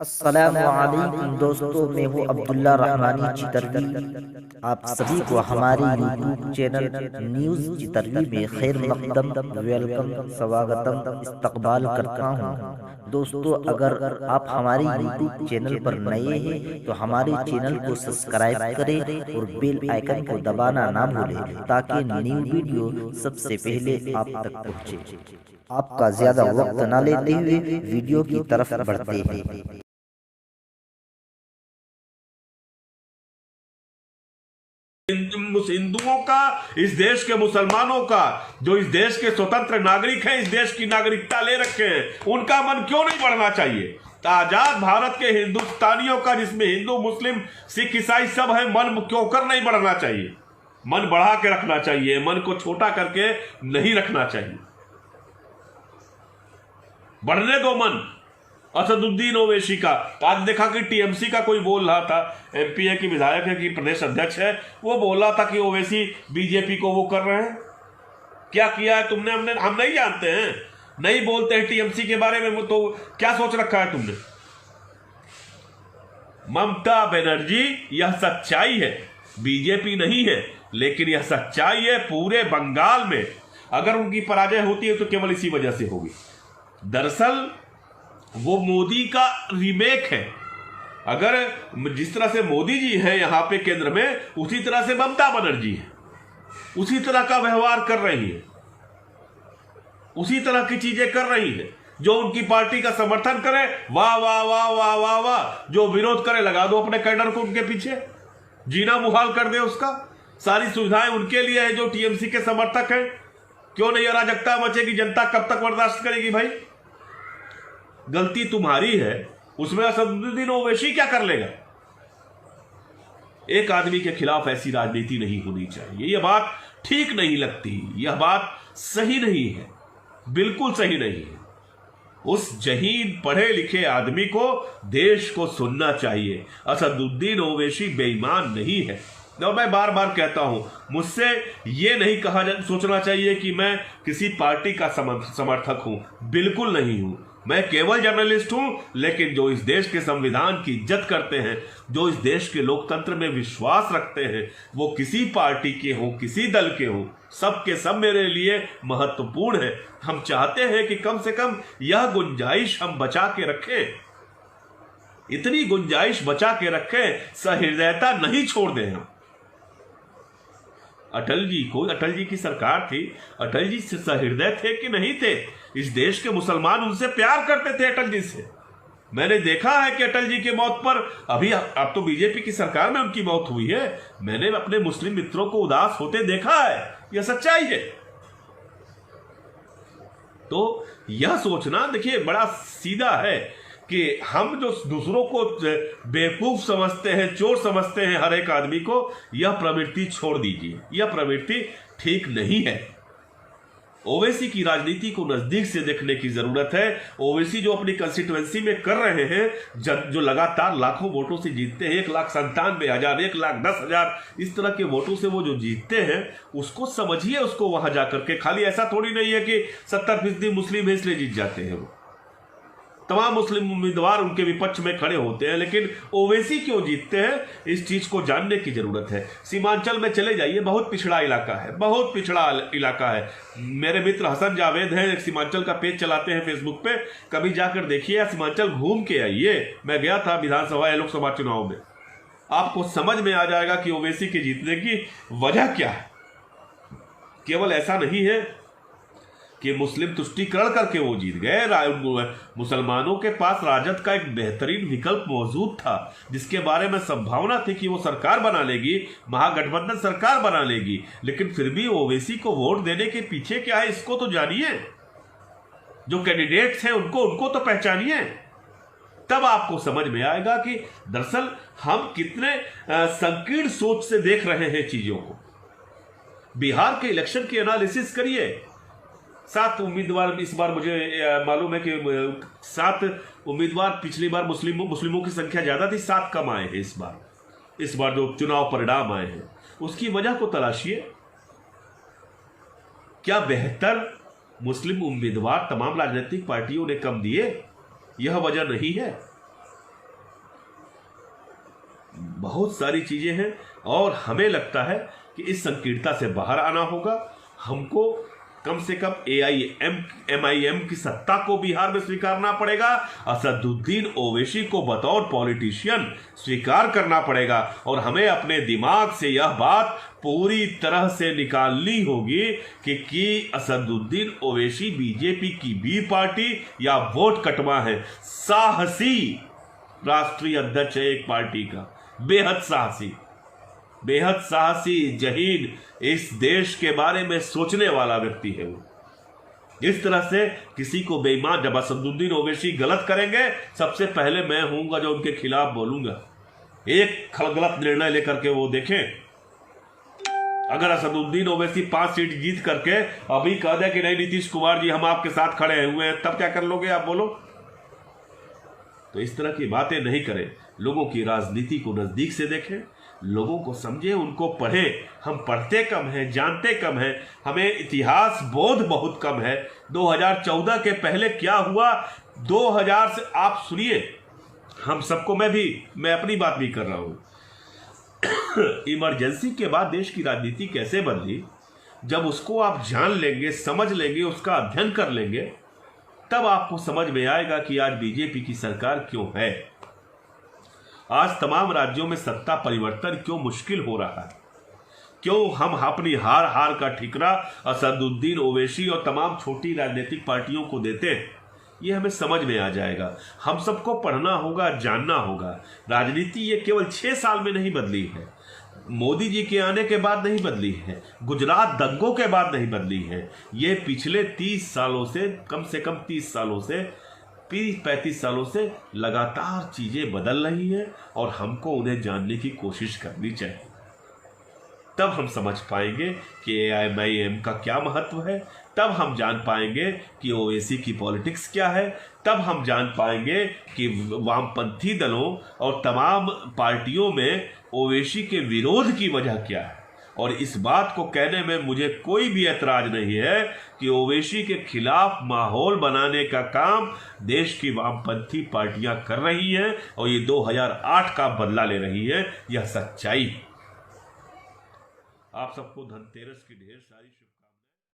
अस्सलामुअलैकुम दोस्तों, मैं हूँ अब्दुल्ला रहमानी चितरवी। आप सभी को हमारे यूट्यूब चैनल न्यूज़ चितरवी में खैर मकदम, वेलकम, स्वागतम, इस्तकबाल करता हूँ। दोस्तों, अगर आप हमारे यूट्यूब चैनल पर नए हैं तो हमारे चैनल को सब्सक्राइब करें और बेल आइकन को दबाना ना भूलें ताकि न्यू वीडियो सबसे पहले आप तक पहुँचे। आपका ज़्यादा वक्त ना लेते हुए वीडियो की तरफ बढ़ते हैं। हिंदुओं का, इस देश के मुसलमानों का, जो इस देश के स्वतंत्र नागरिक हैं, इस देश की नागरिकता ले रखे हैं, उनका मन क्यों नहीं बढ़ना चाहिए? आजाद भारत के हिंदुस्तानियों का, जिसमें हिंदू, मुस्लिम, सिख, ईसाई सब है, मन क्यों कर नहीं बढ़ना चाहिए? मन बढ़ा के रखना चाहिए, मन को छोटा करके नहीं रखना चाहिए। बढ़ने दो मन। असदुद्दीन ओवैसी का आज देखा कि टीएमसी का कोई बोल रहा था, एमपीए की विधायक है कि प्रदेश अध्यक्ष है, वो बोल रहा था कि ओवैसी बीजेपी को वो कर रहे हैं। क्या किया है तुमने? हम नहीं जानते हैं, नहीं बोलते हैं टीएमसी के बारे में। तो क्या सोच रखा है तुमने? ममता बनर्जी, यह सच्चाई है, बीजेपी नहीं है, लेकिन यह सच्चाई है। पूरे बंगाल में अगर उनकी पराजय होती है तो केवल इसी वजह से होगी। दरअसल वो मोदी का रीमेक है। अगर जिस तरह से मोदी जी हैं यहां पे केंद्र में, उसी तरह से ममता बनर्जी है, उसी तरह का व्यवहार कर रही है, उसी तरह की चीजें कर रही है। जो उनकी पार्टी का समर्थन करे, वाह वाह वाह वाह वाह वाह, जो विरोध करे लगा दो अपने कैडर को उनके पीछे, जीना मुहाल कर दे उसका। सारी सुविधाएं उनके लिए है जो टीएमसी के समर्थक हैं। क्यों नहीं अराजकता मचेगी? जनता कब तक बर्दाश्त करेगी भाई? गलती तुम्हारी है, उसमें असदुद्दीन ओवैसी क्या कर लेगा? एक आदमी के खिलाफ ऐसी राजनीति नहीं होनी चाहिए। यह बात ठीक नहीं लगती, यह बात सही नहीं है, बिल्कुल सही नहीं है। उस जहीन पढ़े लिखे आदमी को देश को सुनना चाहिए। असदुद्दीन ओवैसी बेईमान नहीं है। और मैं बार बार कहता हूं, मुझसे यह नहीं सोचना चाहिए कि मैं किसी पार्टी का समर्थक हूं, बिल्कुल नहीं हूं। मैं केवल जर्नलिस्ट हूं, लेकिन जो इस देश के संविधान की इज्जत करते हैं, जो इस देश के लोकतंत्र में विश्वास रखते हैं, वो किसी पार्टी के हों, किसी दल के हों, सबके सब मेरे लिए महत्वपूर्ण है। हम चाहते हैं कि कम से कम यह गुंजाइश हम बचा के रखें, इतनी गुंजाइश बचा के रखें, सहृदयता नहीं छोड़ दें हम। अटल जी की सरकार थी, अटल जी से सहृदय थे कि नहीं थे? इस देश के मुसलमान उनसे प्यार करते थे, अटल जी से। मैंने देखा है कि अटल जी की मौत पर, अभी अब तो बीजेपी की सरकार में उनकी मौत हुई है, मैंने अपने मुस्लिम मित्रों को उदास होते देखा है। यह सच्चाई है। तो यह सोचना, देखिए, बड़ा सीधा है कि हम जो दूसरों को बेवकूफ समझते हैं, चोर समझते हैं, हर एक आदमी को, यह प्रवृत्ति छोड़ दीजिए। यह प्रवृत्ति ठीक नहीं है। ओवैसी की राजनीति को नजदीक से देखने की जरूरत है। ओवैसी जो अपनी कंस्टिट्यूएंसी में कर रहे हैं, जो लगातार लाखों वोटों से जीतते हैं, 1,97,000, 1,10,000, इस तरह के वोटों से वो जो जीतते हैं, उसको समझिए। उसको वहां जाकर के, खाली ऐसा थोड़ी नहीं है कि 70% मुस्लिम है इसलिए जीत जाते हैं। वो तमाम मुस्लिम उम्मीदवार उनके विपक्ष में खड़े होते हैं, लेकिन ओवैसी क्यों जीतते हैं, इस चीज को जानने की जरूरत है। सीमांचल में चले जाइए, बहुत पिछड़ा इलाका है, बहुत पिछड़ा इलाका है। मेरे मित्र हसन जावेद हैं, एक सीमांचल का पेज चलाते हैं फेसबुक पे, कभी जाकर देखिए, सीमांचल घूम के आइए। मैं गया था विधानसभा या लोकसभा चुनाव में, आपको समझ में आ जाएगा कि ओवैसी के जीतने की वजह क्या है। केवल ऐसा नहीं है कि मुस्लिम तुष्टीकरण करके वो जीत गए। मुसलमानों के पास राजद का एक बेहतरीन विकल्प मौजूद था, जिसके बारे में संभावना थी कि वो सरकार बना लेगी, महागठबंधन सरकार बना लेगी। लेकिन फिर भी ओवैसी को वोट देने के पीछे क्या है, इसको तो जानिए। जो कैंडिडेट्स हैं उनको तो पहचानिए, तब आपको समझ में आएगा कि दरअसल हम कितने संकीर्ण सोच से देख रहे हैं चीजों को। बिहार के इलेक्शन की एनालिसिस करिए। 7 उम्मीदवार इस बार, मुझे मालूम है कि 7 उम्मीदवार, पिछली बार मुस्लिमों की संख्या ज्यादा थी, 7 कम आए हैं इस बार जो चुनाव परिणाम आए हैं। उसकी वजह को तलाशिए। क्या बेहतर मुस्लिम उम्मीदवार तमाम राजनीतिक पार्टियों ने कम दिए? यह वजह नहीं है। बहुत सारी चीजें हैं और हमें लगता है कि इस संकीर्णता से बाहर आना होगा। हमको कम से कम MIM की सत्ता को बिहार में स्वीकारना पड़ेगा। असदुद्दीन ओवैसी को बतौर पॉलिटिशियन स्वीकार करना पड़ेगा और हमें अपने दिमाग से यह बात पूरी तरह से निकालनी होगी कि असदुद्दीन ओवैसी बीजेपी की बी पार्टी या वोट कटवा है। साहसी राष्ट्रीय अध्यक्ष है एक पार्टी का, बेहद साहसी जहीन, इस देश के बारे में सोचने वाला व्यक्ति है वो। इस तरह से किसी को बेईमान, जब असदुद्दीन ओवैसी गलत करेंगे सबसे पहले मैं हूंगा जो उनके खिलाफ बोलूंगा। एक गलत निर्णय लेकर के वो देखें, अगर असदुद्दीन ओवैसी 5 सीट जीत करके अभी कह दे कि नहीं नीतीश कुमार जी हम आपके साथ खड़े हुए हैं, तब क्या कर लोगे आप, बोलो। तो इस तरह की बातें नहीं करें, लोगों की राजनीति को नजदीक से देखें, लोगों को समझें, उनको पढ़ें। हम पढ़ते कम हैं, जानते कम हैं, हमें इतिहास बोध बहुत कम है। 2014 के पहले क्या हुआ, 2000 से आप सुनिए, हम सबको, मैं अपनी बात भी कर रहा हूं। इमरजेंसी के बाद देश की राजनीति कैसे बदली, जब उसको आप जान लेंगे, समझ लेंगे, उसका अध्ययन कर लेंगे, तब आपको समझ में आएगा कि आज बीजेपी की सरकार क्यों है, आज तमाम राज्यों में सत्ता परिवर्तन क्यों मुश्किल हो रहा है, क्यों हम अपनी हार का ठिकरा असदुद्दीन ओवैसी और तमाम छोटी राजनीतिक पार्टियों को देते हैं। ये हमें समझ में आ जाएगा। हम सबको पढ़ना होगा, जानना होगा। राजनीति ये केवल 6 साल में नहीं बदली है, मोदी जी के आने के बाद नहीं बदली है, गुजरात दंगों के बाद नहीं बदली है, ये पिछले 30 सालों से, कम से कम 30 सालों से, 35 सालों से लगातार चीजें बदल रही हैं और हमको उन्हें जानने की कोशिश करनी चाहिए। तब हम समझ पाएंगे कि MIM का क्या महत्व है, तब हम जान पाएंगे कि ओवैसी की पॉलिटिक्स क्या है, तब हम जान पाएंगे कि वामपंथी दलों और तमाम पार्टियों में ओवैसी के विरोध की वजह क्या है। और इस बात को कहने में मुझे कोई भी ऐतराज नहीं है कि ओवैसी के खिलाफ माहौल बनाने का काम देश की वामपंथी पार्टियां कर रही हैं और ये 2008 का बदला ले रही है। यह सच्चाई। आप सबको धनतेरस की ढेर सारी